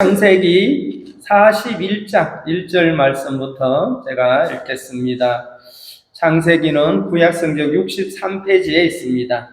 창세기 41장 1절 말씀부터 제가 읽겠습니다. 창세기는 구약성경 63페이지에 있습니다.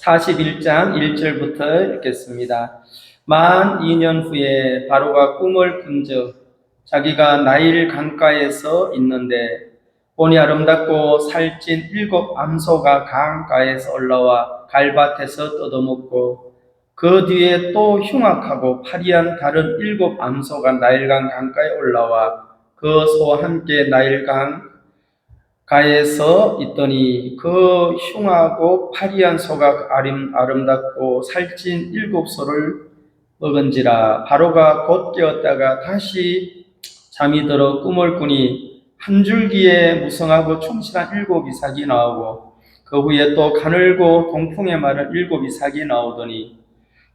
41장 1절부터 읽겠습니다. 만 2년 후에 바로가 꿈을 꾼즉 자기가 나일 강가에서 있는데 보니 아름답고 살찐 7 암소가 강가에서 올라와 갈밭에서 뜯어먹고 그 뒤에 또 흉악하고 파리한 다른 7 암소가 나일강 강가에 올라와 그 소와 함께 나일강 가에서 있더니 그 흉하고 파리한 소가 아름답고 살찐 7 소를 먹은지라. 바로가 곧 깨었다가 다시 잠이 들어 꿈을 꾸니 한 줄기에 무성하고 충실한 7 이삭이 나오고 그 후에 또 가늘고 동풍에 마른 7 이삭이 나오더니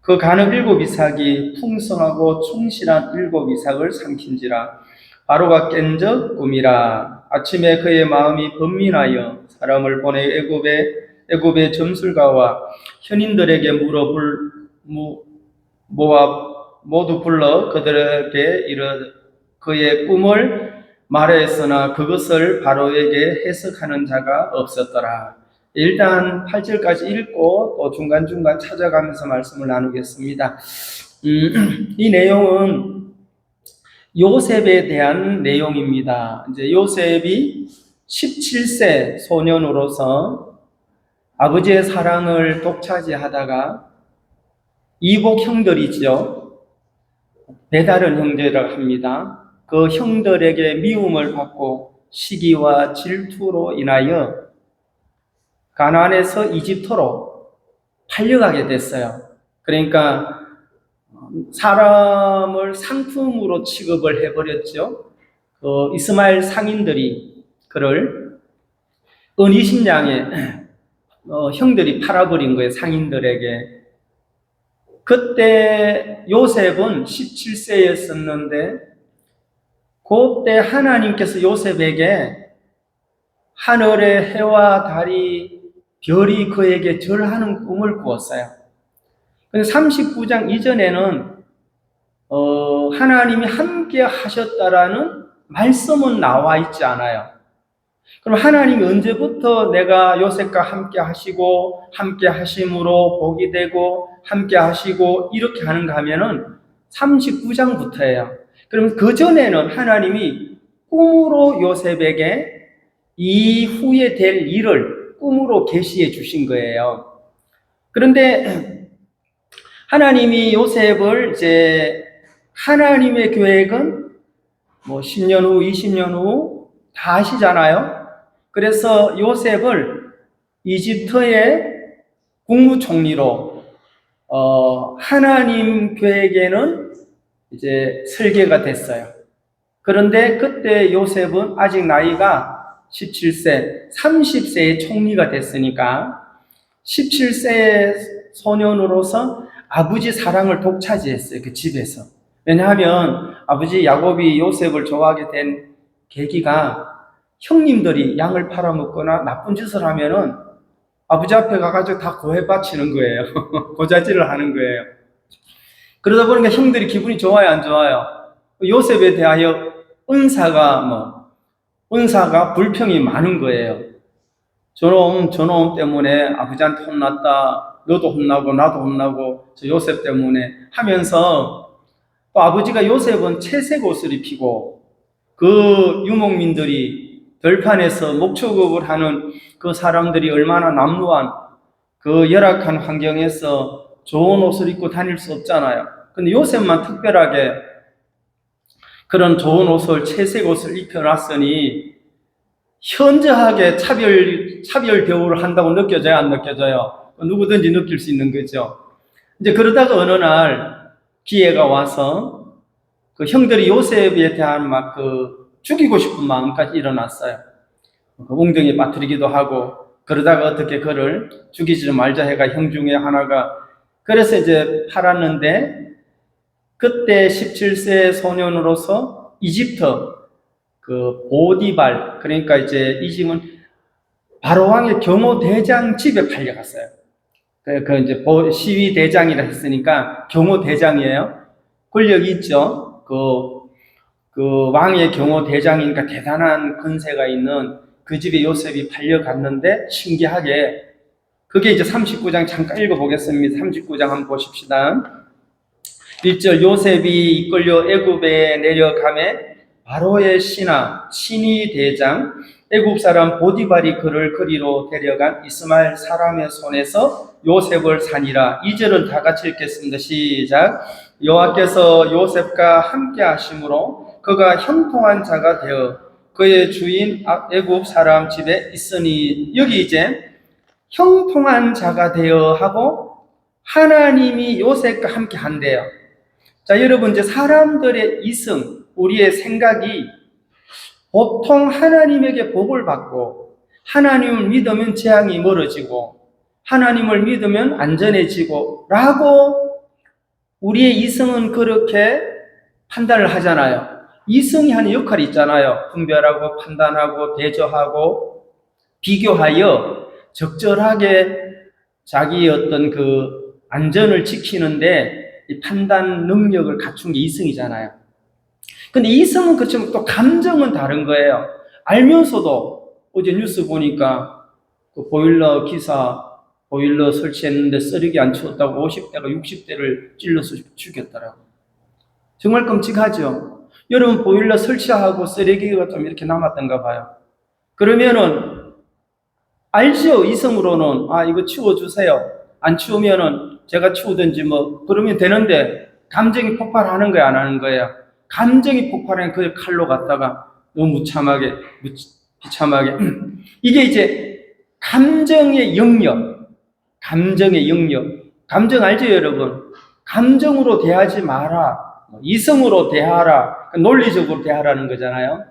그 가는 7 이삭이 풍성하고 충실한 7 이삭을 삼킨지라. 바로가 깬적 꿈이라. 아침에 그의 마음이 번민하여 사람을 보내 애굽의 점술가와 현인들에게 모두 불러 그들에게 그의 꿈을 말하였으나 그것을 바로에게 해석하는 자가 없었더라. 일단 8절까지 읽고 또 중간중간 찾아가면서 말씀을 나누겠습니다. 이 내용은 요셉에 대한 내용입니다. 이제 요셉이 17세 소년으로서 아버지의 사랑을 독차지하다가 이복 형들이죠. 배다른 형제라고 합니다. 그 형들에게 미움을 받고 시기와 질투로 인하여 가나안에서 이집트로 팔려가게 됐어요. 그러니까 사람을 상품으로 취급을 해버렸죠. 이스마엘 상인들이 그를 은 20냥에 형들이 팔아버린 거예요. 상인들에게. 그때 요셉은 17세였었는데 그때 하나님께서 요셉에게 하늘의 해와 달이 별이 그에게 절하는 꿈을 꾸었어요. 근데 39장 이전에는 하나님이 함께 하셨다라는 말씀은 나와 있지 않아요. 그럼 하나님이 언제부터 내가 요셉과 함께 하시고 함께 하심으로 복이 되고 함께 하시고 이렇게 하는가 하면은 39장부터예요. 그럼 그 전에는 하나님이 꿈으로 요셉에게 이후에 될 일을 꿈으로 계시해 주신 거예요. 그런데 하나님이 요셉을 이제 하나님의 계획은 10년 후, 20년 후 다 하시잖아요. 그래서 요셉을 이집트의 국무총리로 하나님 계획에는 이제 설계가 됐어요. 그런데 그때 요셉은 아직 나이가 17세, 30세의 총리가 됐으니까 17세의 소년으로서 아버지 사랑을 독차지했어요. 그 집에서. 왜냐하면 아버지 야곱이 요셉을 좋아하게 된 계기가 형님들이 양을 팔아먹거나 나쁜 짓을 하면은 아버지 앞에 가가지고 다 고해 바치는 거예요. 고자질을 하는 거예요. 그러다 보니까 형들이 기분이 좋아요, 안 좋아요? 요셉에 대하여 은사가 불평이 많은 거예요. 저놈 때문에 아버지한테 혼났다. 너도 혼나고 나도 혼나고 저 요셉 때문에 하면서 또 아버지가 요셉은 채색 옷을 입히고 그 유목민들이 들판에서 목축업을 하는 그 사람들이 얼마나 남루한 그 열악한 환경에서 좋은 옷을 입고 다닐 수 없잖아요. 근데 요셉만 특별하게 그런 좋은 옷을 채색 옷을 입혀놨으니 현저하게 차별 대우를 한다고 느껴져요, 안 느껴져요? 누구든지 느낄 수 있는 거죠. 이제 그러다가 어느 날 기회가 와서 그 형들이 요셉에 대한 죽이고 싶은 마음까지 일어났어요. 웅덩이에 빠뜨리기도 하고 그러다가 어떻게 그를 죽이지 말자 해가 형 중에 하나가 그래서 이제 팔았는데 그때 17세 소년으로서 이집트 보디발 그러니까 이제 이 집은 바로 왕의 경호대장 집에 팔려갔어요. 이제 시위 대장이라 했으니까 경호 대장이에요. 권력이 있죠. 그 왕의 경호 대장이니까 대단한 권세가 있는 그 집에 요셉이 팔려갔는데 신기하게 그게 이제 39장 잠깐 읽어보겠습니다. 39장 한번 보십시다. 1절 요셉이 이끌려 애굽에 내려가매 바로의 신하 대장 애굽 사람 보디발이 그를 거리로 데려간 이스마엘 사람의 손에서 요셉을 사니라. 2절은 다 같이 읽겠습니다. 시작. 여호와께서 요셉과 함께 하심으로 그가 형통한 자가 되어 그의 주인 애굽 사람 집에 있으니, 여기 이제 형통한 자가 되어 하고 하나님이 요셉과 함께 한대요. 자, 여러분, 이제 사람들의 이성, 우리의 생각이 보통 하나님에게 복을 받고 하나님을 믿으면 재앙이 멀어지고 하나님을 믿으면 안전해지고 라고 우리의 이성은 그렇게 판단을 하잖아요. 이성이 하는 역할이 있잖아요. 분별하고 판단하고 대조하고 비교하여 적절하게 자기의 어떤 그 안전을 지키는데 이 판단 능력을 갖춘 게 이성이잖아요. 근데 이성은 그렇지만 또 감정은 다른 거예요. 알면서도 어제 뉴스 보니까 그 보일러 기사 보일러 설치했는데 쓰레기 안 치웠다고 50대가 60대를 찔러서 죽였더라고요. 정말 끔찍하죠. 여러분, 보일러 설치하고 쓰레기가 좀 이렇게 남았던가 봐요. 그러면은 알죠. 이성으로는 이거 치워주세요. 안 치우면은 제가 치우든지 뭐 그러면 되는데 감정이 폭발하는 거야, 안 하는 거야? 감정이 폭발하는 그 칼로 갖다가 너무 비참하게 이게 이제 감정의 영역, 감정 알죠, 여러분? 감정으로 대하지 마라, 이성으로 대하라, 논리적으로 대하라는 거잖아요.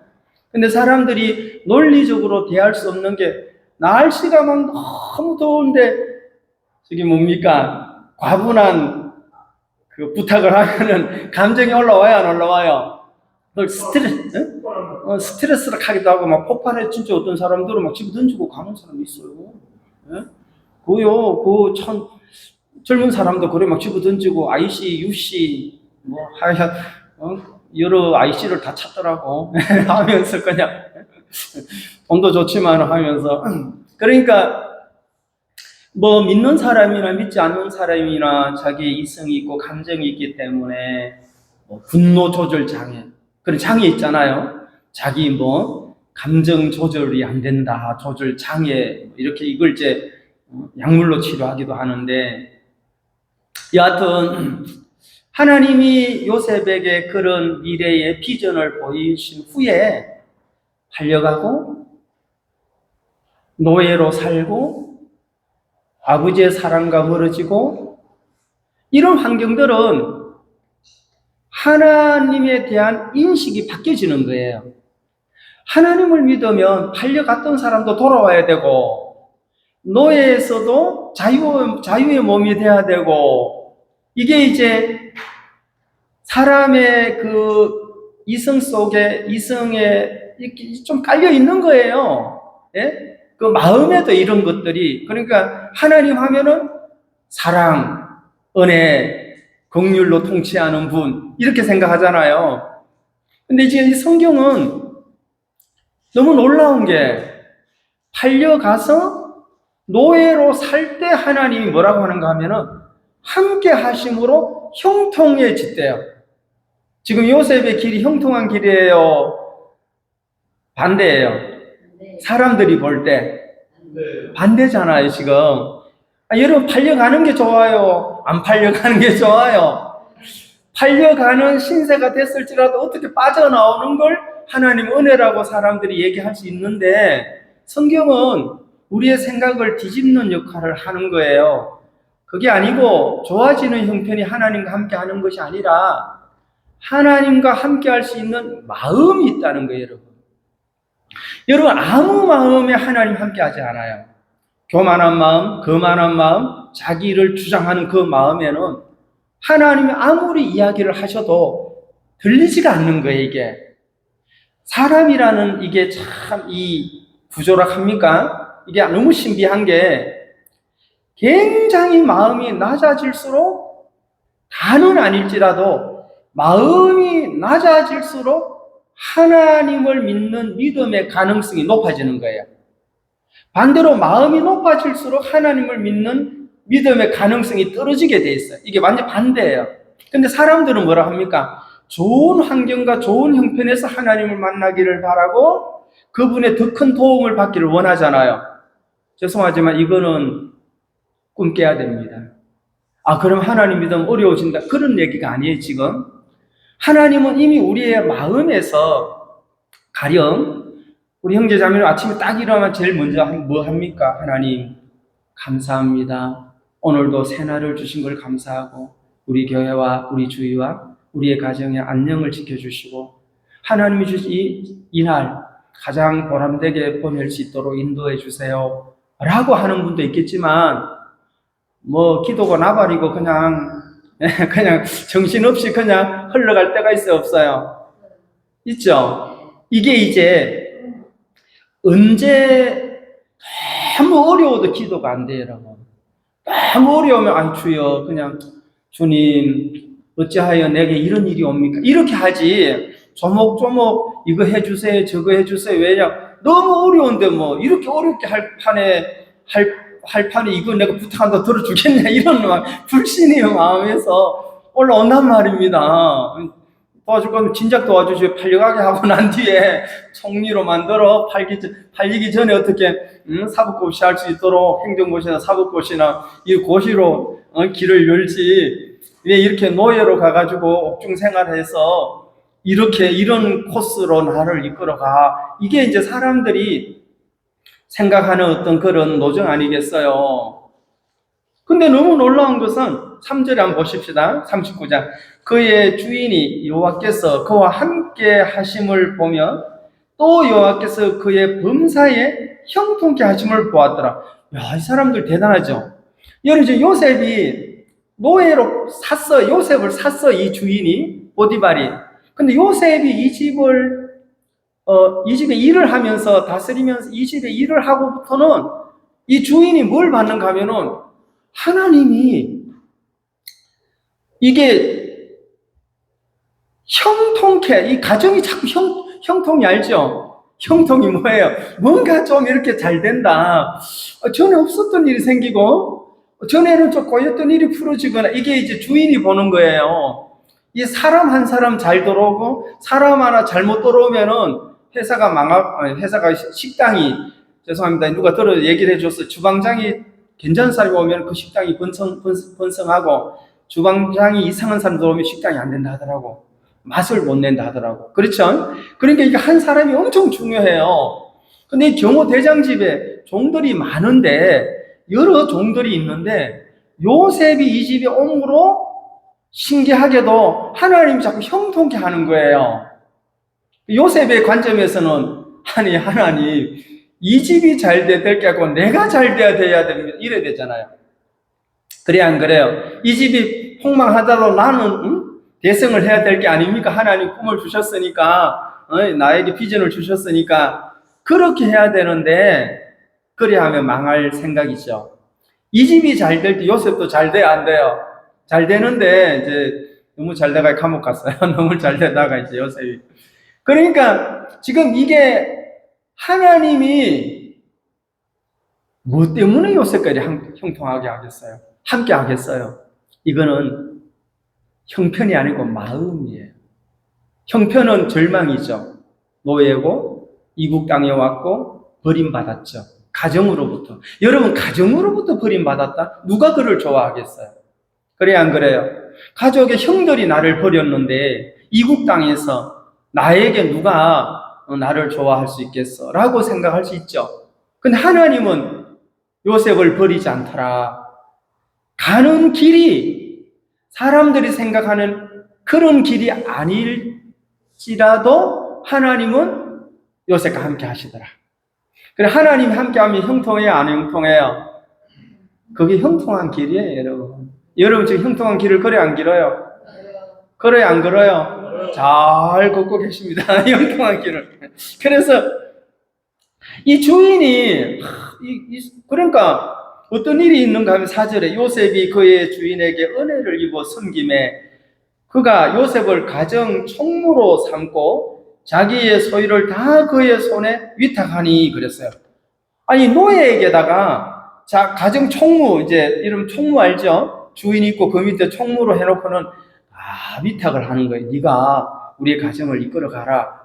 근데 사람들이 논리적으로 대할 수 없는 게 날씨가 막 너무 더운데 저기 뭡니까? 과분한 그 부탁을 하면은 감정이 올라와요, 안 올라와요? 스트레스를 하기도 하고 막 폭발해. 진짜 어떤 사람들은 막 집에 던지고 가는 사람이 있어요. 예? 젊은 사람도 그래 막 집어 던지고 IC, UC 뭐 하여간 여러 IC를 다 찾더라고. 하면서 그냥 돈도 좋지만 하면서 그러니까 뭐 믿는 사람이나 믿지 않는 사람이나 자기의 이성이 있고 감정이 있기 때문에 뭐 분노 조절 장애 그런 장애 있잖아요. 자기 뭐 감정 조절이 안 된다, 조절 장애 이렇게 이걸 이제 약물로 치료하기도 하는데, 여하튼 하나님이 요셉에게 그런 미래의 비전을 보이신 후에 팔려가고 노예로 살고 아버지의 사랑과 멀어지고 이런 환경들은 하나님에 대한 인식이 바뀌어지는 거예요. 하나님을 믿으면 팔려갔던 사람도 돌아와야 되고 노예에서도 자유의 몸이 돼야 되고, 이게 이제 사람의 그 이성 속에 이성에 이렇게 좀 깔려 있는 거예요. 예? 그 마음에도 이런 것들이, 그러니까 하나님 하면은 사랑, 은혜, 긍휼로 통치하는 분 이렇게 생각하잖아요. 근데 이제 이 성경은 너무 놀라운 게 팔려가서 노예로 살 때 하나님이 뭐라고 하는가 하면은 함께 하심으로 형통해졌대요. 지금 요셉의 길이 형통한 길이에요? 반대예요? 사람들이 볼 때 반대잖아요, 지금. 여러분, 팔려가는 게 좋아요? 안 팔려가는 게 좋아요? 팔려가는 신세가 됐을지라도 어떻게 빠져나오는 걸 하나님 은혜라고 사람들이 얘기할 수 있는데, 성경은 우리의 생각을 뒤집는 역할을 하는 거예요. 그게 아니고 좋아지는 형편이 하나님과 함께 하는 것이 아니라 하나님과 함께 할 수 있는 마음이 있다는 거예요, 여러분. 여러분, 아무 마음에 하나님 함께 하지 않아요. 교만한 마음, 거만한 마음, 자기를 주장하는 그 마음에는 하나님이 아무리 이야기를 하셔도 들리지가 않는 거예요, 이게. 사람이라는 이게 참 이 부조락합니까? 이게 너무 신비한 게 굉장히 마음이 낮아질수록, 다는 아닐지라도 마음이 낮아질수록 하나님을 믿는 믿음의 가능성이 높아지는 거예요. 반대로 마음이 높아질수록 하나님을 믿는 믿음의 가능성이 떨어지게 돼 있어요. 이게 완전 반대예요. 근데 사람들은 뭐라 합니까? 좋은 환경과 좋은 형편에서 하나님을 만나기를 바라고 그분의 더 큰 도움을 받기를 원하잖아요. 죄송하지만 이거는 꿈 깨야 됩니다. 그럼 하나님 믿으면 어려워진다. 그런 얘기가 아니에요, 지금. 하나님은 이미 우리의 마음에서, 가령 우리 형제자매는 아침에 딱 일어나면 제일 먼저 뭐 합니까? 하나님 감사합니다. 오늘도 새날을 주신 걸 감사하고 우리 교회와 우리 주위와 우리의 가정의 안녕을 지켜주시고 하나님이 주신 이날 가장 보람되게 보낼 수 있도록 인도해 주세요 라고 하는 분도 있겠지만, 뭐 기도가 나발이고 그냥 정신없이 그냥 흘러갈 때가 있어요, 없어요? 있죠? 이게 이제 언제 너무 어려워도 기도가 안 돼요, 여러분. 너무 어려우면 주여 그냥 주님 어찌하여 내게 이런 일이 옵니까? 이렇게 하지 조목조목 이거 해주세요 저거 해주세요. 왜냐? 너무 어려운데 뭐 이렇게 어렵게 할 판에 이거 내가 부탁한다 들어주겠냐 이런 불신의 마음에서 올라온단 말입니다. 도와줄 거면 진작 도와주시고 팔려가게 하고 난 뒤에 총리로 만들어 팔리기 전에 어떻게 사법고시 할 수 있도록 행정고시나 사법고시나 이 고시로 길을 열지, 왜 이렇게 노예로 가가지고 옥중 생활해서 이런 코스로 나를 이끌어가. 이게 이제 사람들이 생각하는 어떤 그런 노정 아니겠어요. 근데 너무 놀라운 것은 3절에 한번 보십시다. 39장. 그의 주인이 여호와께서 그와 함께 하심을 보며 또 여호와께서 그의 범사에 형통케 하심을 보았더라. 야, 이 사람들 대단하죠. 여러분, 이제 요셉이 노예로 요셉을 샀어, 이 주인이, 보디발이. 근데 요셉이 이 집에 일을 하면서, 다스리면서 이 집에 일을 하고부터는 이 주인이 뭘 받는가 하면은 하나님이 이게 형통케, 이 가정이 자꾸 형통이 알죠? 형통이 뭐예요? 뭔가 좀 이렇게 잘 된다. 전에 없었던 일이 생기고, 전에는 좀 꼬였던 일이 풀어지거나, 이게 이제 주인이 보는 거예요. 이 사람 한 사람 잘 들어오고, 사람 하나 잘못 들어오면은 회사가 식당이, 죄송합니다. 누가 얘기를 해줬어요. 주방장이 괜찮은 사람이 오면 그 식당이 번성하고, 주방장이 이상한 사람 들어오면 식당이 안 된다 하더라고. 맛을 못 낸다 하더라고. 그렇죠? 그러니까 이게 한 사람이 엄청 중요해요. 근데 이 경호 대장집에 종들이 많은데, 여러 종들이 있는데, 요셉이 이 집에 옴으로 신기하게도 하나님이 자꾸 형통케 하는 거예요. 요셉의 관점에서는, 아니, 하나님, 이 집이 잘 될 게 아니고 내가 잘 돼야 됩니다. 이래야 되잖아요. 그래, 안 그래요? 이 집이 폭망하더라도 나는, 대성을 해야 될 게 아닙니까? 하나님 꿈을 주셨으니까, 나에게 비전을 주셨으니까, 그렇게 해야 되는데, 그래 하면 망할 생각이죠. 이 집이 잘 될 때 요셉도 잘 돼야 안 돼요? 잘 되는데, 이제, 너무 잘 되다가 감옥 갔어요. 너무 잘 되다가 이제 요셉이. 그러니까, 지금 이게, 하나님이, 뭐 때문에 요셉까지 형통하게 하겠어요? 함께 하겠어요? 이거는, 형편이 아니고 마음이에요. 형편은 절망이죠. 노예고 이국 땅에 왔고 버림받았죠. 가정으로부터. 여러분, 가정으로부터 버림받았다? 누가 그를 좋아하겠어요? 그래, 안 그래요? 가족의 형들이 나를 버렸는데 이국 땅에서 나에게 누가 나를 좋아할 수 있겠어? 라고 생각할 수 있죠. 근데 하나님은 요셉을 버리지 않더라. 가는 길이 사람들이 생각하는 그런 길이 아닐지라도 하나님은 요셉과 함께 하시더라. 그래, 하나님이 함께 하면 형통해요, 안 형통해요? 그게 형통한 길이에요, 여러분. 여러분 지금 형통한 길을 걸어요, 안 길어요? 걸어요, 안 걸어요? 잘 걷고 계십니다. 형통한 길을. 그래서 이 주인이 그러니까 어떤 일이 있는가 하면 4절에 요셉이 그의 주인에게 은혜를 입어 섬김에 그가 요셉을 가정 총무로 삼고 자기의 소유를 다 그의 손에 위탁하니 그랬어요. 아니 노예에게다가 가정 총무, 이제 이름 총무 알죠? 주인 있고 그 밑에 총무로 해놓고는 위탁을 하는 거예요. 네가 우리의 가정을 이끌어 가라.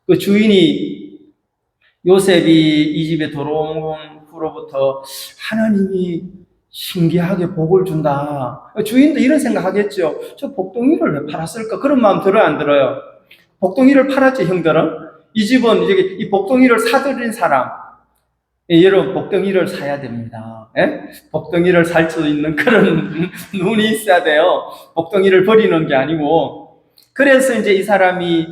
그 주인이 요셉이 이 집에 들어온 후로부터 하나님이 신기하게 복을 준다. 주인도 이런 생각하겠죠. 저 복덩이를 왜 팔았을까? 그런 마음 들어요, 안 들어요? 복덩이를 팔았지, 형들은? 이 집은 이제 이 복덩이를 사들인 사람. 여러분, 복덩이를 사야 됩니다. 예? 복덩이를 살 수 있는 그런 눈이 있어야 돼요. 복덩이를 버리는 게 아니고. 그래서 이제 이 사람이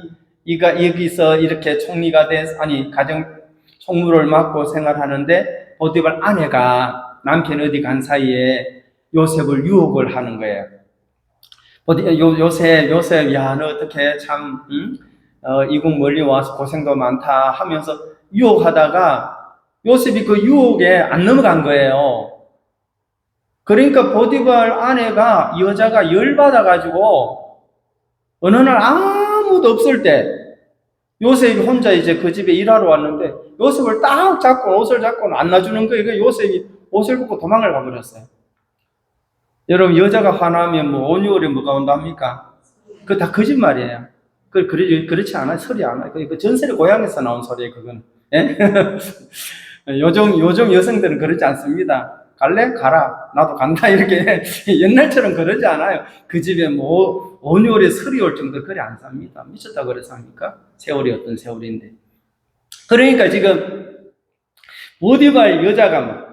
여기서 이렇게 총리가 가정 총무를 맡고 생활하는데 보디발 아내가 남편 어디 간 사이에 요셉을 유혹을 하는 거예요. 요셉, 야, 너 어떻게 참, 이국 멀리 와서 고생도 많다 하면서 유혹하다가 요셉이 그 유혹에 안 넘어간 거예요. 그러니까 보디발 아내가 여자가 열받아가지고 어느 날 아무도 없을 때 요셉이 혼자 이제 그 집에 일하러 왔는데 요셉을 딱 잡고 옷을 잡고 안 놔주는 거예요. 요셉이 옷을 벗고 도망을 가버렸어요. 여러분 여자가 화나면 뭐 온유월에 뭐가 온답니까? 그거 다 거짓말이에요. 그렇지 않아요. 소리 안 와요. 그 전설의 고향에서 나온 소리예요. 그건. 예? 요즘 여성들은 그러지 않습니다. 갈래? 가라. 나도 간다. 이렇게 옛날처럼 그러지 않아요. 그 집에 뭐 온유월에 설이 올 정도 그래 안 삽니다. 미쳤다 그래서 합니까? 세월이 어떤 세월인데. 그러니까 지금 보디발 여자가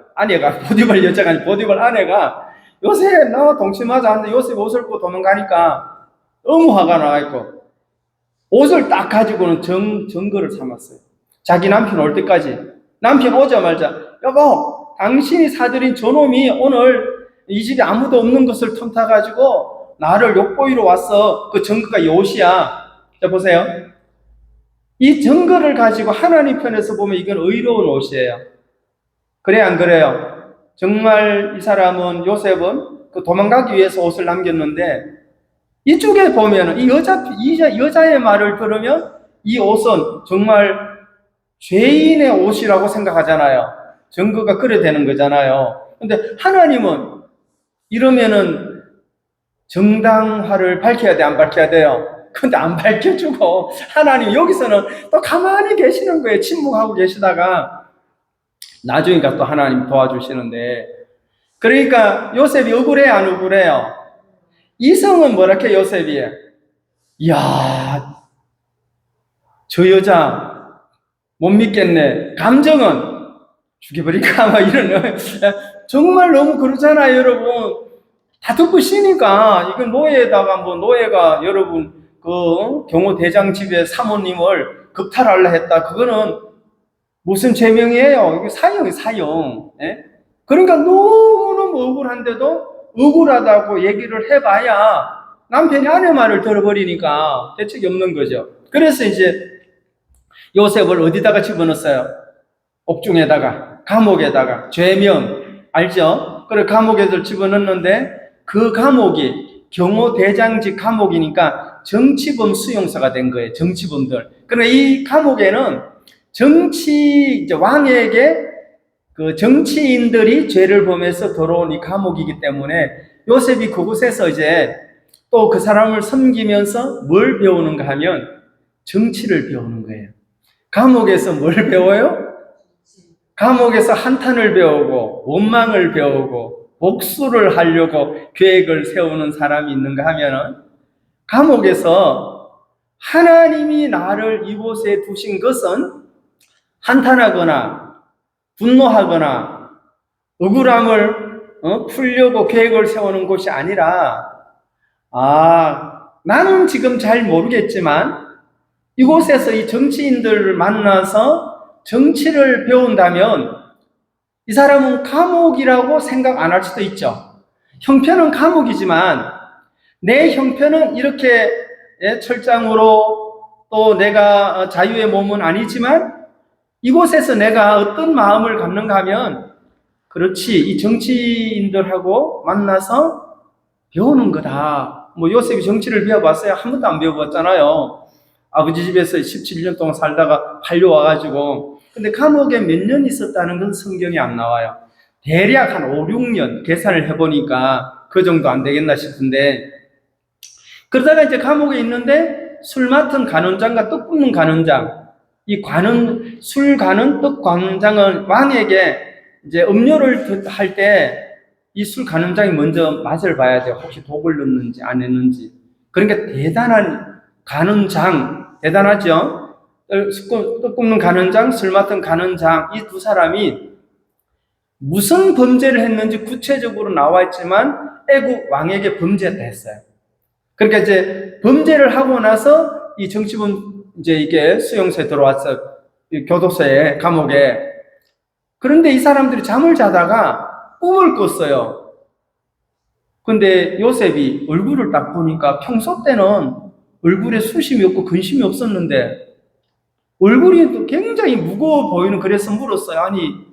보디발 아내가 요셉 나와 동침하자 하는데 요셉 옷을 입고 도망가니까 너무 화가 나있고 옷을 딱 가지고는 증거를 삼았어요. 자기 남편 올 때까지. 남편 오자마자 여보 당신이 사들인 저놈이 오늘 이 집에 아무도 없는 것을 틈타가지고 나를 욕보이러 왔어. 그 증거가 이 옷이야. 자 보세요. 이 증거를 가지고 하나님 편에서 보면 이건 의로운 옷이에요. 그래 안 그래요? 정말 이 사람은 요셉은 그 도망가기 위해서 옷을 남겼는데 이쪽에 보면은 이 여자의 말을 들으면 이 옷은 정말 죄인의 옷이라고 생각하잖아요. 증거가 그래 되는 거잖아요. 근데 하나님은 이러면은 정당화를 밝혀야 돼, 안 밝혀야 돼요? 근데 안 밝혀주고 하나님 여기서는 또 가만히 계시는 거예요. 침묵하고 계시다가 나중에 또 하나님 도와주시는데 그러니까 요셉이 억울해 안 억울해요? 이성은 뭐랄까 요셉이 이야 저 여자 못 믿겠네. 감정은 죽여버릴까 막 이런 정말 너무 그렇잖아요 여러분. 다 듣고 쉬니까 이건 노예에다가 뭐 노예가 여러분 그 경호대장 집에 사모님을 겁탈하려 했다. 그거는 무슨 죄명이에요? 이게 사형. 예? 그러니까 너무너무 억울한데도 억울하다고 얘기를 해봐야 남편이 아내 말을 들어버리니까 대책이 없는 거죠. 그래서 이제 요셉을 어디다가 집어넣었어요? 옥중에다가, 감옥에다가, 죄명, 알죠? 그래, 감옥에들 집어넣는데 그 감옥이 경호대장직 감옥이니까 정치범 수용소가 된 거예요. 정치범들. 그러니까 이 감옥에는 왕에게 그 정치인들이 죄를 범해서 들어온 이 감옥이기 때문에 요셉이 그곳에서 이제 또 그 사람을 섬기면서 뭘 배우는가 하면 정치를 배우는 거예요. 감옥에서 뭘 배워요? 감옥에서 한탄을 배우고 원망을 배우고 복수를 하려고 계획을 세우는 사람이 있는가 하면은 감옥에서 하나님이 나를 이곳에 두신 것은 한탄하거나 분노하거나 억울함을 풀려고 계획을 세우는 곳이 아니라 나는 지금 잘 모르겠지만 이곳에서 이 정치인들을 만나서 정치를 배운다면 이 사람은 감옥이라고 생각 안 할 수도 있죠. 형편은 감옥이지만 내 형편은 이렇게 철장으로 또 내가 자유의 몸은 아니지만 이곳에서 내가 어떤 마음을 갖는가 하면 그렇지, 이 정치인들하고 만나서 배우는 거다. 뭐 요셉이 정치를 배워봤어요? 한 번도 안 배워봤잖아요. 아버지 집에서 17년 동안 살다가 팔려와가지고. 근데 감옥에 몇 년 있었다는 건 성경에 안 나와요. 대략 한 5, 6년 계산을 해보니까 그 정도 안 되겠나 싶은데, 그러다가 이제 감옥에 있는데 술 맡은 간원장과 떡 굽는 간원장, 이 술 가는 떡 간원장은 왕에게 이제 음료를 할 때 이 술 간원장이 먼저 맛을 봐야 돼요. 혹시 독을 넣는지 안 했는지. 그러니까 대단한 간원장, 대단하죠? 떡 굽는 간원장, 술 맡은 간원장, 이 두 사람이 무슨 범죄를 했는지 구체적으로 나와 있지만 애국 왕에게 범죄했다 했어요. 그러니까 이제 범죄를 하고 나서 이 정치범 이제 이게 수용소에 들어왔어. 교도소에, 감옥에. 그런데 이 사람들이 잠을 자다가 꿈을 꿨어요. 근데 요셉이 얼굴을 딱 보니까 평소 때는 얼굴에 수심이 없고 근심이 없었는데 얼굴이 굉장히 무거워 보이는, 그래서 물었어요. 아니,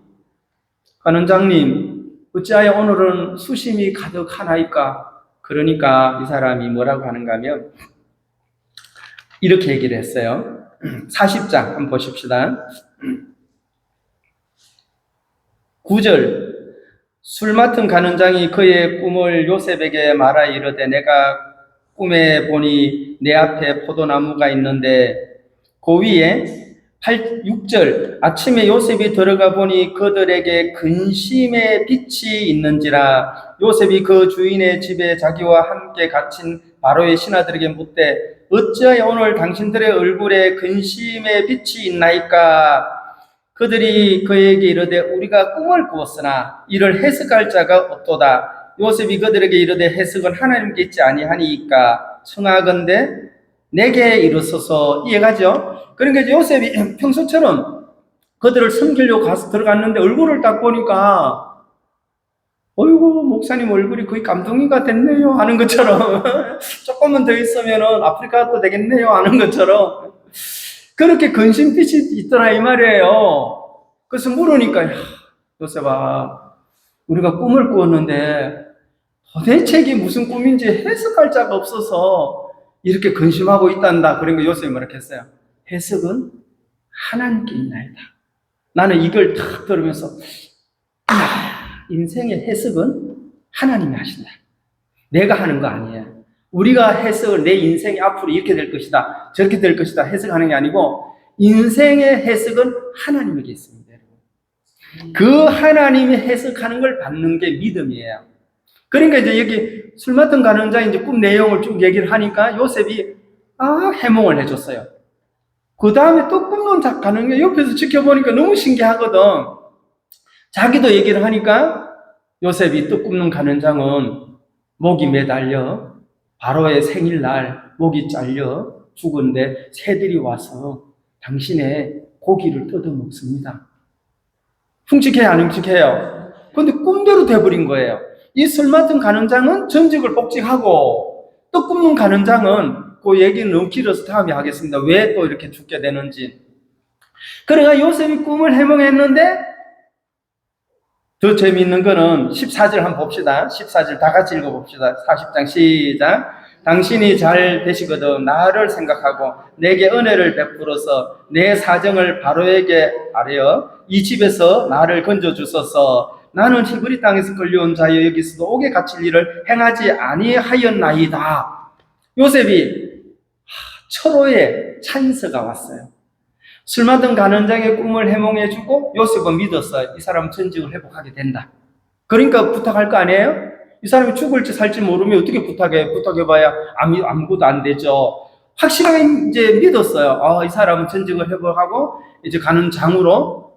간원장님, 어찌하여 오늘은 수심이 가득하나이까? 그러니까 이 사람이 뭐라고 하는가 하면 이렇게 얘기를 했어요. 40장 한번 보십시다. 9절, 술 맡은 간원장이 그의 꿈을 요셉에게 말하 이르되 내가 꿈에 보니 내 앞에 포도나무가 있는데 그 위에 6절, 아침에 요셉이 들어가 보니 그들에게 근심의 빛이 있는지라. 요셉이 그 주인의 집에 자기와 함께 갇힌 바로의 신하들에게 묻되 어찌하여 오늘 당신들의 얼굴에 근심의 빛이 있나이까? 그들이 그에게 이르되 우리가 꿈을 꾸었으나 이를 해석할 자가 없도다. 요셉이 그들에게 이르되 해석은 하나님께 있지 아니하니이까 청하건대 내게 이르소서. 이해가죠? 그러니까 요셉이 평소처럼 그들을 섬기려고 가서 들어갔는데 얼굴을 딱 보니까 어이구, 목사님 얼굴이 거의 감동이가 됐네요 하는 것처럼 조금만 더 있으면 아프리카도 되겠네요 하는 것처럼 그렇게 근심빛이 있더라 이 말이에요. 그래서 물으니까 요셉아, 우리가 꿈을 꾸었는데 도대체 이게 무슨 꿈인지 해석할 자가 없어서 이렇게 근심하고 있단다. 그러니까 요셉이 뭐라고 했어요? 해석은 하나님께 있나이다. 나는 이걸 탁 들으면서 인생의 해석은 하나님이 하신다. 내가 하는 거 아니에요. 우리가 해석을 내 인생이 앞으로 이렇게 될 것이다, 저렇게 될 것이다 해석하는 게 아니고 인생의 해석은 하나님에게 있습니다. 그 하나님이 해석하는 걸 받는 게 믿음이에요. 그러니까 이제 여기 술 맡은 간원장이 이제 꿈 내용을 쭉 얘기를 하니까 요셉이 해몽을 해줬어요. 그 다음에 또 꿈론 가는 게 옆에서 지켜보니까 너무 신기하거든. 자기도 얘기를 하니까 요셉이 또 꿈론 간원장은 목이 매달려 바로의 생일날 목이 잘려 죽은데 새들이 와서 당신의 고기를 뜯어먹습니다. 흉측해요, 안 흉측해요? 그런데 꿈대로 돼버린 거예요. 이 술 맡은 간원장은 전직을 복직하고 또 꿈는 간원장은 그 얘기는 너무 길어서 다음에 하겠습니다. 왜 또 이렇게 죽게 되는지. 그러니까 요셉이 꿈을 해몽했는데 더 재미있는 거는 14절 한번 봅시다. 14절 다 같이 읽어봅시다. 40장 시작. 당신이 잘 되시거든 나를 생각하고 내게 은혜를 베풀어서 내 사정을 바로에게 아뢰어 이 집에서 나를 건져주소서. 나는 히브리 땅에서 끌려온 자여 여기서도 옥에 갇힐 일을 행하지 아니하였나이다. 요셉이 철호의 찬스가 왔어요. 술 맡은 간원장의 꿈을 해몽해주고 요셉은 믿었어요. 이 사람은 전직을 회복하게 된다. 그러니까 부탁할 거 아니에요? 이 사람이 죽을지 살지 모르면 어떻게 부탁해봐야 아무것도 안 되죠. 확실하게 이제 믿었어요. 이 사람은 전직을 회복하고 이제 가는 장으로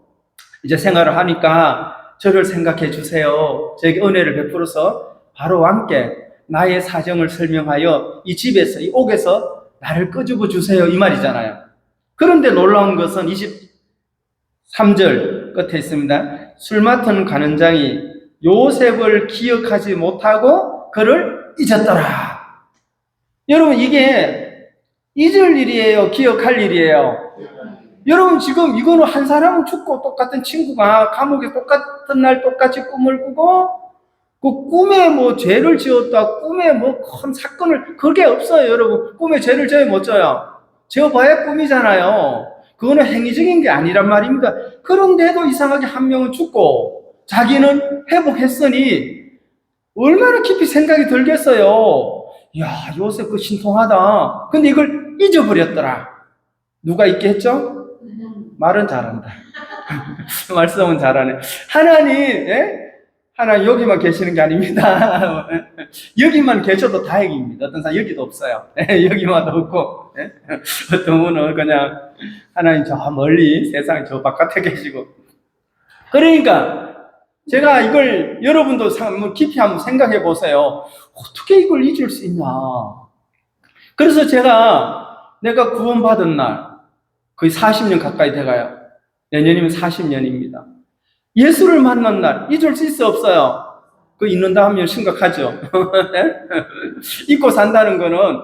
이제 생활을 하니까 저를 생각해 주세요. 저에게 은혜를 베풀어서 바로 왕께 나의 사정을 설명하여 이 집에서, 이 옥에서 나를 끄집어 주세요. 이 말이잖아요. 그런데 놀라운 것은 23절 끝에 있습니다. 술 맡은 간원장이 요셉을 기억하지 못하고 그를 잊었더라. 여러분, 이게 잊을 일이에요? 기억할 일이에요? 여러분 지금 이거는 한 사람은 죽고 똑같은 친구가 감옥에 똑같은 날 똑같이 꿈을 꾸고 그 꿈에 뭐 죄를 지었다, 꿈에 뭐 큰 사건을, 그게 없어요, 여러분. 꿈에 죄를 져야 못 져요. 지어봐야 꿈이잖아요. 그거는 행위적인 게 아니란 말입니다. 그런데도 이상하게 한 명은 죽고 자기는 회복했으니 얼마나 깊이 생각이 들겠어요. 야, 요셉 그 신통하다. 근데 이걸 잊어버렸더라. 누가 있게 했죠? 말은 잘한다. 말씀은 잘하네. 하나님, 예? 하나님 여기만 계시는 게 아닙니다. 여기만 계셔도 다행입니다. 어떤 사람 여기도 없어요. 여기만 없고, 어떤 분은 그냥 하나님 저 멀리 세상 저 바깥에 계시고. 그러니까 제가 이걸 여러분도 한번 깊이 한번 생각해 보세요. 어떻게 이걸 잊을 수 있나? 그래서 내가 구원받은 날 거의 40년 가까이 돼가요. 내년이면 40년입니다. 예수를 만난 날 잊을 수 있어 없어요? 그 잊는다 하면 심각하죠. 잊고 산다는 거는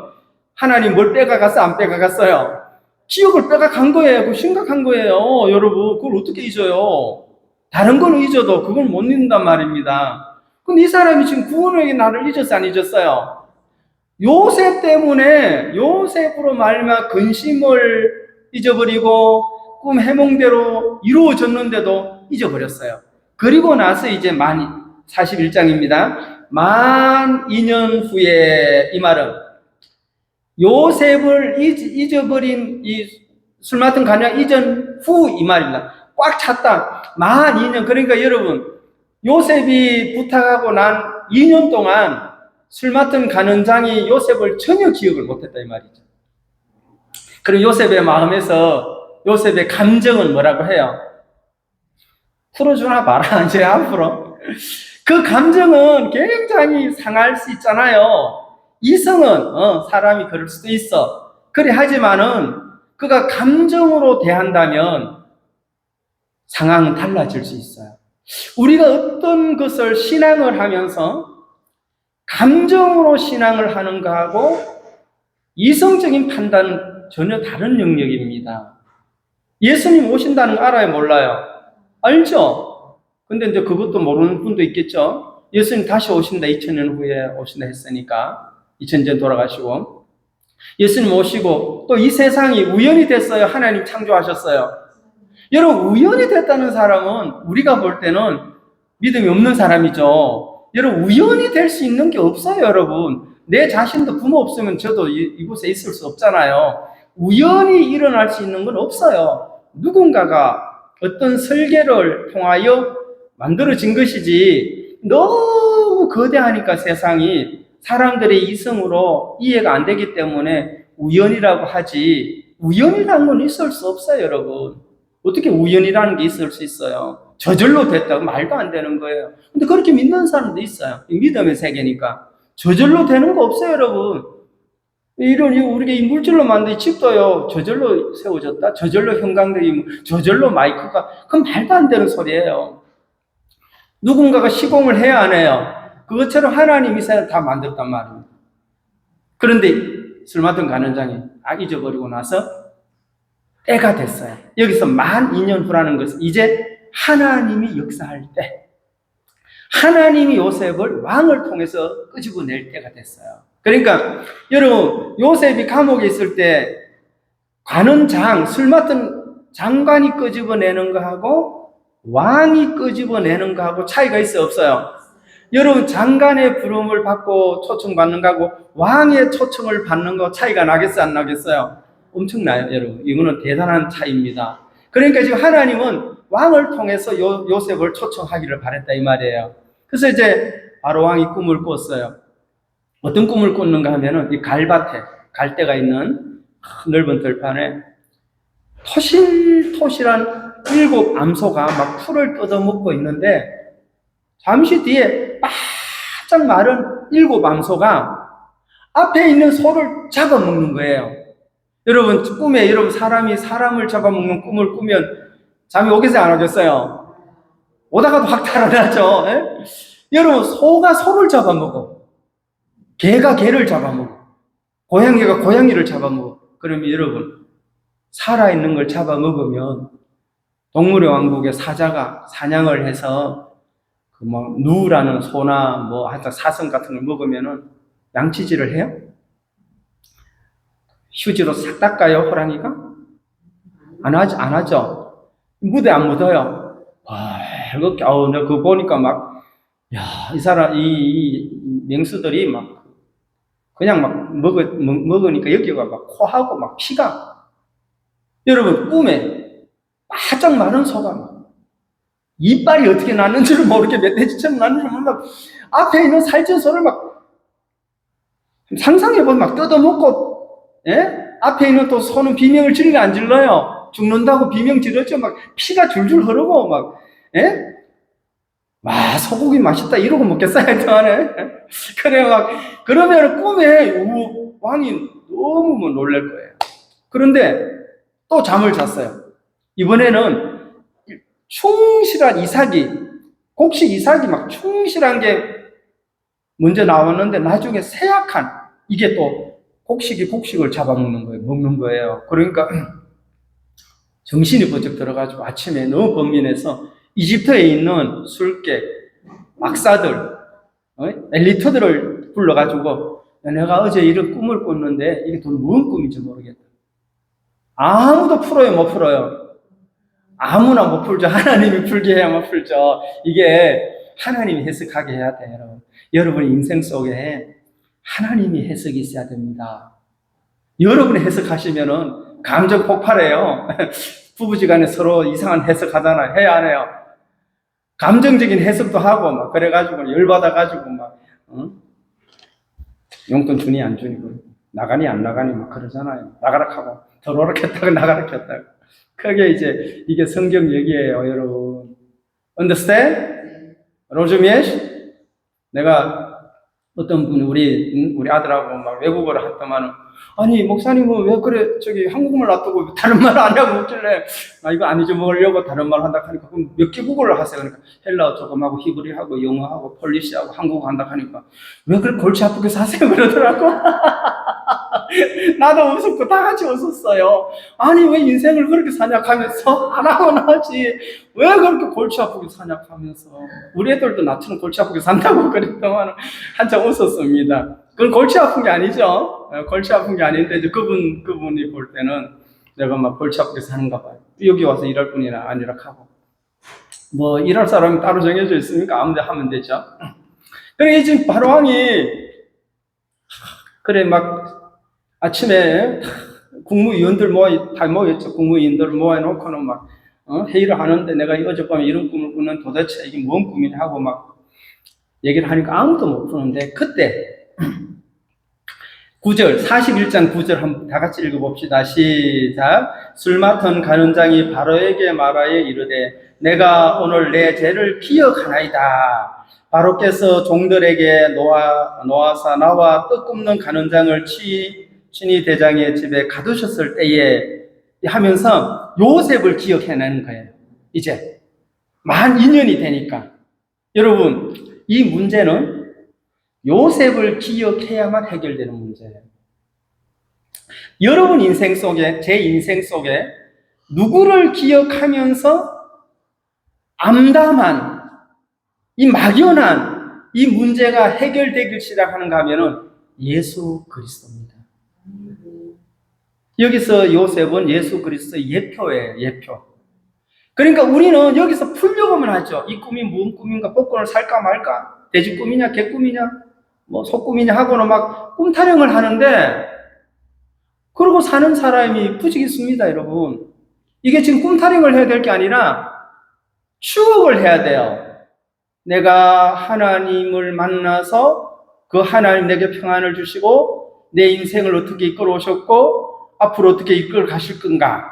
하나님 뭘 빼가갔어 안 빼가갔어요? 기억을 빼가간 거예요. 그거 심각한 거예요. 여러분 그걸 어떻게 잊어요? 다른 거는 잊어도 그걸 못 잊는단 말입니다. 근데 이 사람이 지금 구원의 날을 잊었어 안 잊었어요? 요셉 때문에 요셉으로 말미암아 근심을 잊어버리고 꿈 해몽대로 이루어졌는데도 잊어버렸어요. 그리고 나서 이제 41장입니다. 만 2년 후에, 이 말은 요셉을 잊어버린 이 술 맡은 가녀 이전 후 이 말입니다. 꽉 찼다. 만 2년. 그러니까 여러분 요셉이 부탁하고 난 2년 동안 술 맡은 간원장이 요셉을 전혀 기억을 못했다 이 말이죠. 그리고 요셉의 마음에서 요셉의 감정은 뭐라고 해요? 풀어주나 봐라 이제 앞으로. 그 감정은 굉장히 상할 수 있잖아요. 이성은 사람이 그럴 수도 있어. 그래 하지만은 그가 감정으로 대한다면 상황은 달라질 수 있어요. 우리가 어떤 것을 신앙을 하면서 감정으로 신앙을 하는 거하고 이성적인 판단은 전혀 다른 영역입니다. 예수님 오신다는 거 알아요? 몰라요? 알죠? 근데 이제 그것도 모르는 분도 있겠죠? 예수님 다시 오신다, 2000년 후에 오신다 했으니까. 2000년 돌아가시고. 예수님 오시고, 또 이 세상이 우연이 됐어요? 하나님 창조하셨어요? 여러분, 우연이 됐다는 사람은 우리가 볼 때는 믿음이 없는 사람이죠. 여러분, 우연이 될 수 있는 게 없어요, 여러분. 내 자신도 부모 없으면 저도 이곳에 있을 수 없잖아요. 우연히 일어날 수 있는 건 없어요. 누군가가 어떤 설계를 통하여 만들어진 것이지 너무 거대하니까 세상이 사람들의 이성으로 이해가 안 되기 때문에 우연이라고 하지 우연이라는 건 있을 수 없어요, 여러분. 어떻게 우연이라는 게 있을 수 있어요? 저절로 됐다고 말도 안 되는 거예요. 근데 그렇게 믿는 사람도 있어요. 믿음의 세계니까. 저절로 되는 거 없어요, 여러분. 우리가 이 물질로 만든 집도요, 저절로 세워졌다? 저절로 형광등이, 저절로 마이크가, 그건 말도 안 되는 소리예요. 누군가가 시공을 해야 안 해요. 그것처럼 하나님이 세상을 다 만들었단 말입니다. 그런데 술 맡은 간원장이 잊어버리고 나서 때가 됐어요. 여기서 만 2년 후라는 것은 이제 하나님이 역사할 때, 하나님이 요셉을 왕을 통해서 끄집어낼 때가 됐어요. 그러니까 여러분 요셉이 감옥에 있을 때 관원장, 술 맡은 장관이 끄집어내는 거하고 왕이 끄집어내는 거하고 차이가 있어요 없어요? 여러분 장관의 부름을 받고 초청받는 거하고 왕의 초청을 받는 거 차이가 나겠어요 안 나겠어요? 엄청나요 여러분. 이거는 대단한 차이입니다. 그러니까 지금 하나님은 왕을 통해서 요셉을 초청하기를 바랬다 이 말이에요. 그래서 이제 바로 왕이 꿈을 꿨어요. 어떤 꿈을 꿨는가 하면은 이 갈밭에, 갈대가 있는 넓은 들판에 토실토실한 7 암소가 막 풀을 뜯어먹고 있는데 잠시 뒤에 바짝 마른 7 암소가 앞에 있는 소를 잡아먹는 거예요. 여러분 꿈에 여러분 사람이 사람을 잡아먹는 꿈을 꾸면 잠이 오겠어요 안 오겠어요? 오다가도 확 달아나죠. 여러분 소가 소를 잡아먹어. 개가 개를 잡아먹어. 고양이가 고양이를 잡아먹어. 그러면 여러분 살아있는 걸 잡아먹으면 동물의 왕국의 사자가 사냥을 해서 누라는 소나 하여튼 사슴 같은 걸 먹으면은 양치질을 해요? 휴지로 싹 닦아요, 호랑이가? 안 하죠? 묻에 안 묻어요? 와, 내가 그거 보니까 이 사람, 이 맹수들이 그냥 먹으니까 여기가 코하고 피가. 여러분, 꿈에 바짝 마른 소가 이빨이 어떻게 났는지를 모르게 멧돼지처럼 났는지 모르게 앞에 있는 살찐 소를 상상해보면 뜯어먹고, 예? 앞에 있는 또 소는 비명을 질러 안 질러요? 죽는다고 비명 질렀죠? 피가 줄줄 흐르고, 예? 와, 소고기 맛있다. 이러고 먹겠어요, 하여튼에. 그래, 그러면 꿈에 왕이 너무 놀랄 거예요. 그런데 또 잠을 잤어요. 이번에는 충실한 이삭이, 곡식 이삭이 충실한 게 먼저 나왔는데 나중에 세약한, 이게 또 곡식을 잡아먹는 거예요. 먹는 거예요. 그러니까 정신이 번쩍 들어가지고 아침에 너무 번민해서 이집트에 있는 술객, 막사들, 엘리트들을 불러가지고 내가 어제 이런 꿈을 꿨는데 이게 도대체 무슨 꿈인지 모르겠다. 아무도 못 풀어요. 아무나 못 풀죠. 하나님이 풀게 해야만 풀죠. 이게 하나님이 해석하게 해야 돼요, 여러분. 여러분 인생 속에 하나님이 해석이 있어야 됩니다. 여러분이 해석하시면은 감정 폭발해요. 부부지간에 서로 이상한 해석하잖아요. 해야 안 해요? 감정적인 해석도 하고 그래가지고 열받아가지고 용돈 주니 안 주니 나가니 안 나가니 그러잖아요. 나가라 하고 들어오라 했다가 나가라 했다가. 그게 이게 성경 얘기예요, 여러분. Understand? 로즈미에시? 내가 어떤 분이 우리 아들하고 외국어를 했더만, 아니, 목사님은 왜 그래, 한국말 놔두고 다른 말 안 하고 먹길래, 이거 안 잊어먹으려고 다른 말 한다 하니까, 그럼 몇 개 국어를 하세요? 그러니까, 헬라어 조금 하고, 히브리하고, 영어하고, 폴리시하고, 한국어 한다 하니까, 왜 그렇게 골치 아프게 사세요? 그러더라고. 나도 웃었고, 다 같이 웃었어요. 아니, 왜 인생을 그렇게 사냥하면서? 안 하면 하지. 왜 그렇게 골치 아프게 사냥하면서? 우리 애들도 나처럼 골치 아프게 산다고 그랬더만, 한참 웃었습니다. 그건 골치 아픈 게 아니죠. 골치 아픈 게 아닌데, 그분이 볼 때는 내가 골치 아프게 사는가 봐요. 여기 와서 일할 뿐이나 아니라 하고. 일할 사람이 따로 정해져 있으니까 아무 데 하면 되죠. 그래, 지금 바로왕이, 그래, 아침에 국무위원들 다 모였죠. 국무위원들을 모아놓고는 회의를 하는데 내가 어젯밤에 이런 꿈을 꾸는 도대체 이게 뭔 꿈이냐 하고 얘기를 하니까 아무도 못 푸는데 그때 9절, 41장 9절 한번 다 같이 읽어봅시다. 시작. 술 맡은 간원장이 바로에게 말하여 이르되 내가 오늘 내 죄를 기억하나이다. 바로께서 종들에게 놓아사 나와 떡 굽는 간원장을 친히 대장의 집에 가두셨을 때에 하면서 요셉을 기억해내는 거예요. 이제 만 2년이 되니까. 여러분, 이 문제는 요셉을 기억해야만 해결되는 문제예요. 여러분 인생 속에, 제 인생 속에 누구를 기억하면서 암담한, 이 막연한 이 문제가 해결되기 시작하는가 하면은 예수 그리스도입니다. 여기서 요셉은 예수 그리스도의 예표예요, 예표. 그러니까 우리는 여기서 풀려고만 하죠. 이 꿈이 무슨 꿈인가? 복권을 살까 말까? 돼지 꿈이냐, 개 꿈이냐, 소 꿈이냐 하고는 꿈 타령을 하는데, 그러고 사는 사람이 부지기수입니다, 여러분. 이게 지금 꿈 타령을 해야 될 게 아니라 추억을 해야 돼요. 내가 하나님을 만나서 그 하나님 내게 평안을 주시고 내 인생을 어떻게 이끌어 오셨고 앞으로 어떻게 이끌어 가실 건가.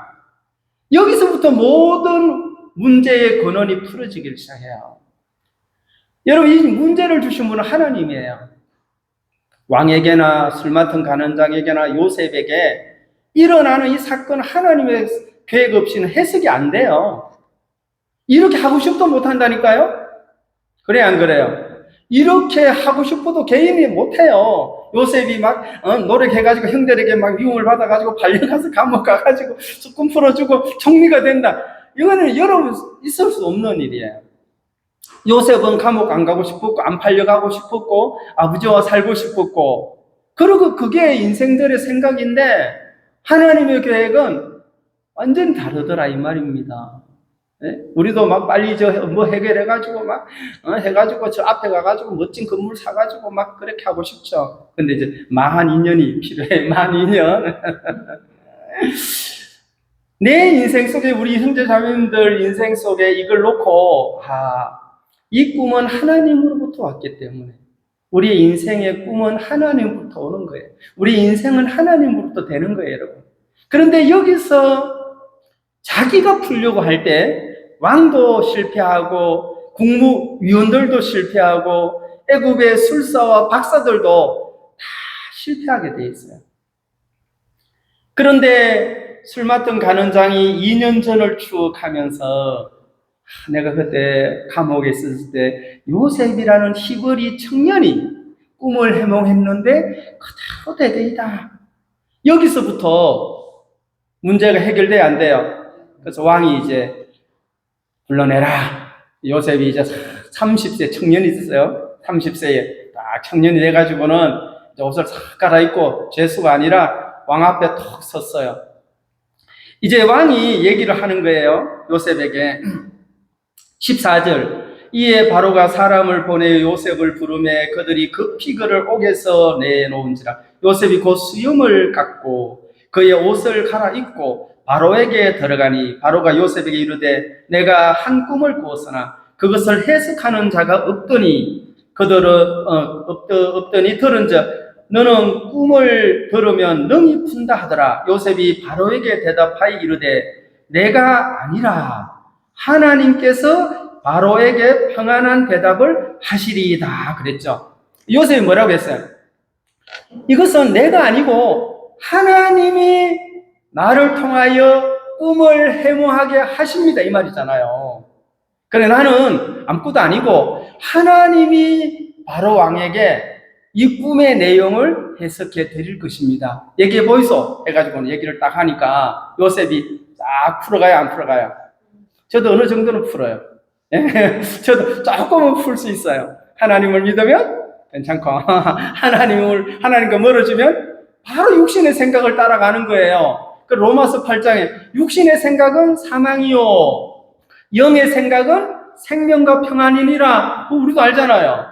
여기서부터 모든 문제의 근원이 풀어지길 시작해요. 여러분, 이 문제를 주신 분은 하나님이에요. 왕에게나 술 맡은 간원장에게나 요셉에게 일어나는 이 사건은 하나님의 계획 없이는 해석이 안 돼요. 이렇게 하고 싶도 못한다니까요? 그래, 안 그래요? 이렇게 하고 싶어도 개인이 못해요. 요셉이 막 노력해가지고 형들에게 막 미움을 받아가지고 발려가서 감옥 가가지고 수금 풀어주고 총리가 된다. 이거는 여러분 있을 수 없는 일이에요. 요셉은 감옥 안 가고 싶었고 안 팔려가고 싶었고 아버지와 살고 싶었고, 그리고 그게 인생들의 생각인데 하나님의 계획은 완전히 다르더라 이 말입니다. 네? 우리도 막 빨리 뭐 해결해가지고 막 해가지고 저 앞에 가가지고 멋진 건물 사가지고 막 그렇게 하고 싶죠. 근데 이제 망한 인연이 필요해. 망한 인연. 내 인생 속에, 우리 형제 자매님들 인생 속에 이걸 놓고 이 꿈은 하나님으로부터 왔기 때문에 우리의 인생의 꿈은 하나님부터 오는 거예요. 우리 인생은 하나님으로부터 되는 거예요, 여러분. 그런데 여기서 자기가 풀려고 할 때 왕도 실패하고 국무위원들도 실패하고 애굽의 술사와 박사들도 다 실패하게 돼 있어요. 그런데 술 맡은 간원장이 2년 전을 추억하면서 내가 그때 감옥에 있었을 때 요셉이라는 히브리 청년이 꿈을 해몽했는데 그대로 되되이다. 여기서부터 문제가 해결돼야 안 돼요. 그래서 왕이 이제 불러내라. 요셉이 이제 30세 청년이 있었어요. 30세에 딱 청년이 돼가지고는 이제 옷을 싹 갈아입고 죄수가 아니라 왕 앞에 턱 섰어요. 이제 왕이 얘기를 하는 거예요. 요셉에게. 14절. 이에 바로가 사람을 보내 요셉을 부르매 그들이 급히 그를 옥에서 내놓은지라. 요셉이 곧 수염을 깎고 그의 옷을 갈아입고 바로에게 들어가니 바로가 요셉에게 이르되 내가 한 꿈을 꾸었으나 그것을 해석하는 자가 없더니 그들은 없더니 들은즉 너는 꿈을 들으면 능히 푼다 하더라. 요셉이 바로에게 대답하여 이르되 내가 아니라 하나님께서 바로에게 평안한 대답을 하시리이다 그랬죠. 요셉이 뭐라고 했어요? 이것은 내가 아니고 하나님이 나를 통하여 꿈을 해몽하게 하십니다 이 말이잖아요. 그래 나는 아무것도 아니고 하나님이 바로 왕에게 이 꿈의 내용을 해석해 드릴 것입니다. 얘기해 보이소 해가지고 얘기를 딱 하니까 요셉이 딱 풀어가요 안 풀어가요? 저도 어느 정도는 풀어요. 저도 조금은 풀 수 있어요. 하나님을 믿으면 괜찮고 하나님과 멀어지면 바로 육신의 생각을 따라가는 거예요. 그 로마서 8장에 육신의 생각은 사망이요 영의 생각은 생명과 평안이니라. 우리도 알잖아요.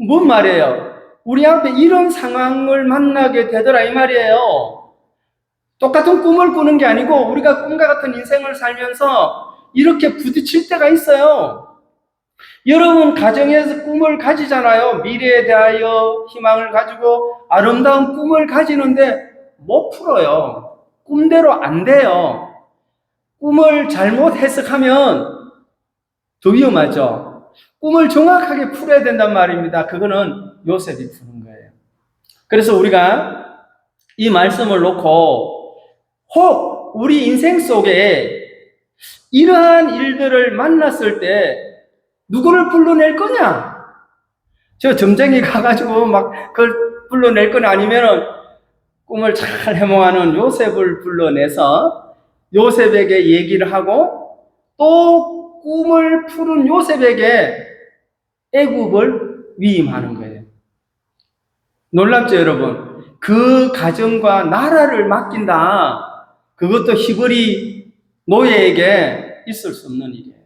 뭔 말이에요? 우리 앞에 이런 상황을 만나게 되더라 이 말이에요. 똑같은 꿈을 꾸는 게 아니고 우리가 꿈과 같은 인생을 살면서 이렇게 부딪힐 때가 있어요. 여러분 가정에서 꿈을 가지잖아요. 미래에 대하여 희망을 가지고 아름다운 꿈을 가지는데 못 풀어요. 꿈대로 안 돼요. 꿈을 잘못 해석하면 더 위험하죠. 꿈을 정확하게 풀어야 된단 말입니다. 그거는 요셉이 푸는 거예요. 그래서 우리가 이 말씀을 놓고 혹 우리 인생 속에 이러한 일들을 만났을 때 누구를 불러낼 거냐? 저 점쟁이 가가지고 막 그걸 불러낼 거냐? 아니면은 꿈을 잘 해몽하는 요셉을 불러내서 요셉에게 얘기를 하고 또 꿈을 푸는 요셉에게 애굽을 위임하는 거예요. 놀랍죠, 여러분? 그 가정과 나라를 맡긴다. 그것도 히브리 노예에게 있을 수 없는 일이에요.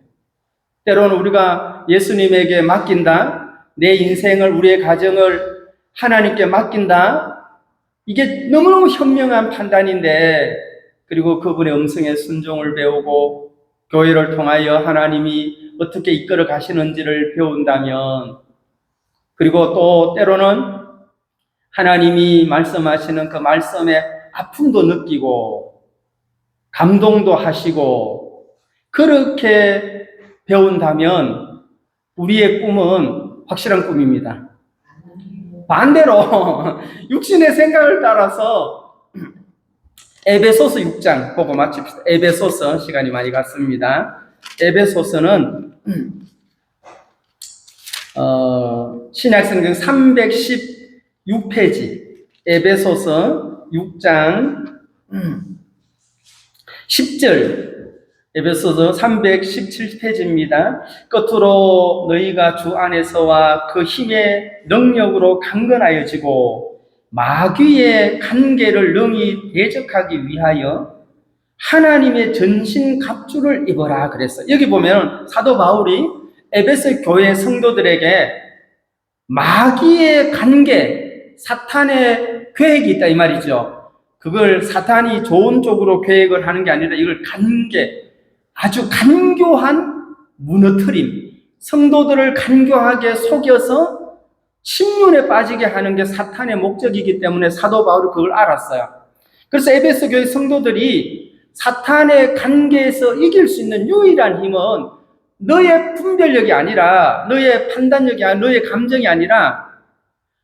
때로는 우리가 예수님에게 맡긴다. 내 인생을, 우리의 가정을 하나님께 맡긴다. 이게 너무너무 현명한 판단인데, 그리고 그분의 음성에 순종을 배우고 교회를 통하여 하나님이 어떻게 이끌어 가시는지를 배운다면, 그리고 또 때로는 하나님이 말씀하시는 그 말씀의 아픔도 느끼고 감동도 하시고 그렇게 배운다면 우리의 꿈은 확실한 꿈입니다. 반대로 육신의 생각을 따라서 에베소서 6장 보고 마칩시다. 에베소서 시간이 많이 갔습니다. 에베소서는 신약성경 6페이지, 에베소서 6장 10절, 에베소서 317페이지입니다. 끝으로 너희가 주 안에서와 그 힘의 능력으로 강건하여지고 마귀의 간계를 능히 대적하기 위하여 하나님의 전신 갑주를 입어라 그랬어요. 여기 보면 사도 바울이 에베소 교회 성도들에게 마귀의 간계, 사탄의 계획이 있다 이 말이죠. 그걸 사탄이 좋은 쪽으로 계획을 하는 게 아니라 이걸 간계, 아주 간교한 무너뜨림, 성도들을 간교하게 속여서 침륜에 빠지게 하는 게 사탄의 목적이기 때문에 사도 바울이 그걸 알았어요. 그래서 에베소 교회 성도들이 사탄의 관계에서 이길 수 있는 유일한 힘은 너의 분별력이 아니라, 너의 판단력이 아니라, 너의 감정이 아니라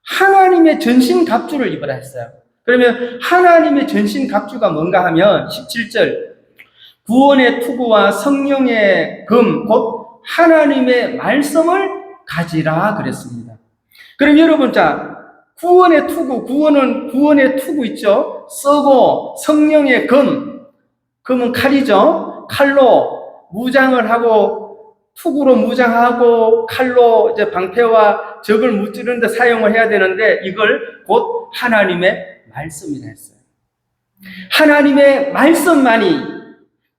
하나님의 전신 갑주를 입으라 했어요. 그러면 하나님의 전신 갑주가 뭔가 하면 17절, 구원의 투구와 성령의 금, 곧 하나님의 말씀을 가지라 그랬습니다. 그럼 여러분, 자, 구원의 투구, 구원은 구원의 투구 있죠? 쓰고, 성령의 금, 금은 칼이죠? 칼로 무장을 하고, 투구로 무장하고, 칼로 이제 방패와 적을 무찌르는 데 사용을 해야 되는데, 이걸 곧 하나님의 말씀이라 했어요. 하나님의 말씀만이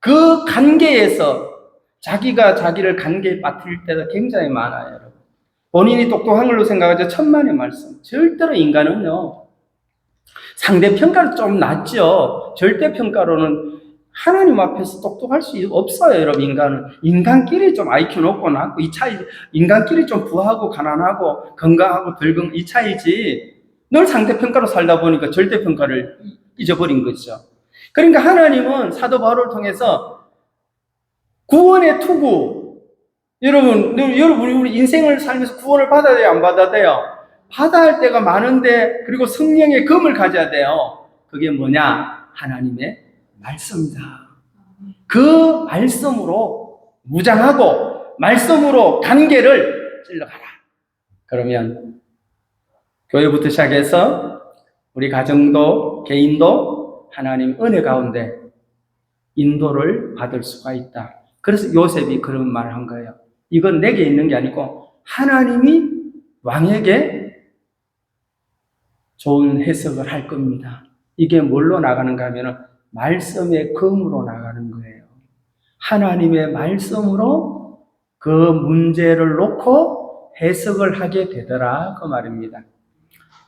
그 관계에서 자기가 자기를 관계에 빠뜨릴 때가 굉장히 많아요, 여러분. 본인이 똑똑한 걸로 생각하죠. 천만의 말씀. 절대로 인간은요, 상대평가로 좀 낮죠. 절대평가로는 하나님 앞에서 똑똑할 수 없어요, 여러분. 인간은. 인간끼리 좀 IQ 높고 낮고 이 차이, 인간끼리 좀 부하고 가난하고 건강하고 덜 건강 이 차이지, 늘 상대평가로 살다 보니까 절대평가를 잊어버린 거죠. 그러니까 하나님은 사도 바울을 통해서 구원의 투구, 여러분, 우리 인생을 살면서 구원을 받아야 돼요, 안 받아야 돼요? 받아야 할 때가 많은데, 그리고 성령의 금을 가져야 돼요. 그게 뭐냐? 하나님의 말씀이다. 그 말씀으로 무장하고, 말씀으로 관계를 찔러가라. 그러면, 교회부터 시작해서, 우리 가정도, 개인도, 하나님 은혜 가운데 인도를 받을 수가 있다. 그래서 요셉이 그런 말을 한 거예요. 이건 내게 있는 게 아니고 하나님이 왕에게 좋은 해석을 할 겁니다. 이게 뭘로 나가는가 하면 말씀의 검으로 나가는 거예요. 하나님의 말씀으로 그 문제를 놓고 해석을 하게 되더라 그 말입니다.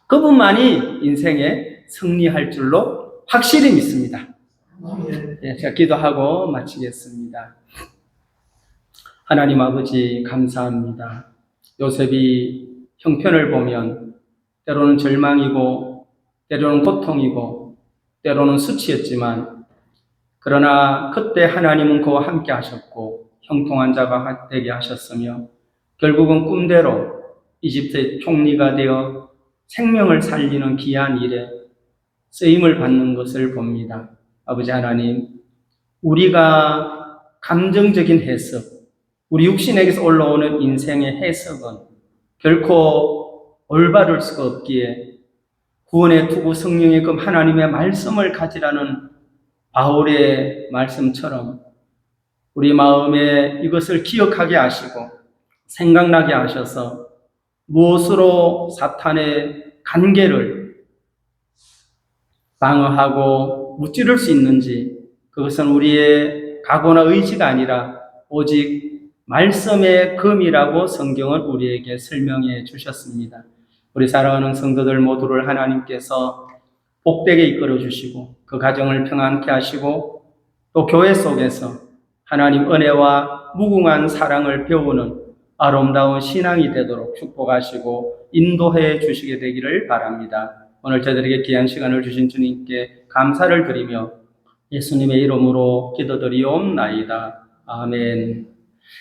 그분만이 인생에 승리할 줄로 확실히 믿습니다. 네, 제가 기도하고 마치겠습니다. 하나님 아버지 감사합니다. 요셉이 형편을 보면 때로는 절망이고 때로는 고통이고 때로는 수치였지만, 그러나 그때 하나님은 그와 함께 하셨고 형통한 자가 되게 하셨으며 결국은 꿈대로 이집트의 총리가 되어 생명을 살리는 귀한 일에 쓰임을 받는 것을 봅니다. 아버지 하나님, 우리가 감정적인 해석, 우리 육신에게서 올라오는 인생의 해석은 결코 올바를 수가 없기에 구원의 투구 성령의 금 하나님의 말씀을 가지라는 바울의 말씀처럼 우리 마음에 이것을 기억하게 하시고 생각나게 하셔서 무엇으로 사탄의 관계를 방어하고 무찌를 수 있는지, 그것은 우리의 각오나 의지가 아니라 오직 말씀의 검이라고 성경은 우리에게 설명해 주셨습니다. 우리 사랑하는 성도들 모두를 하나님께서 복되게 이끌어 주시고 그 가정을 평안케 하시고 또 교회 속에서 하나님 은혜와 무궁한 사랑을 배우는 아름다운 신앙이 되도록 축복하시고 인도해 주시게 되기를 바랍니다. 오늘 저희들에게 귀한 시간을 주신 주님께 감사를 드리며 예수님의 이름으로 기도드리옵나이다. 아멘.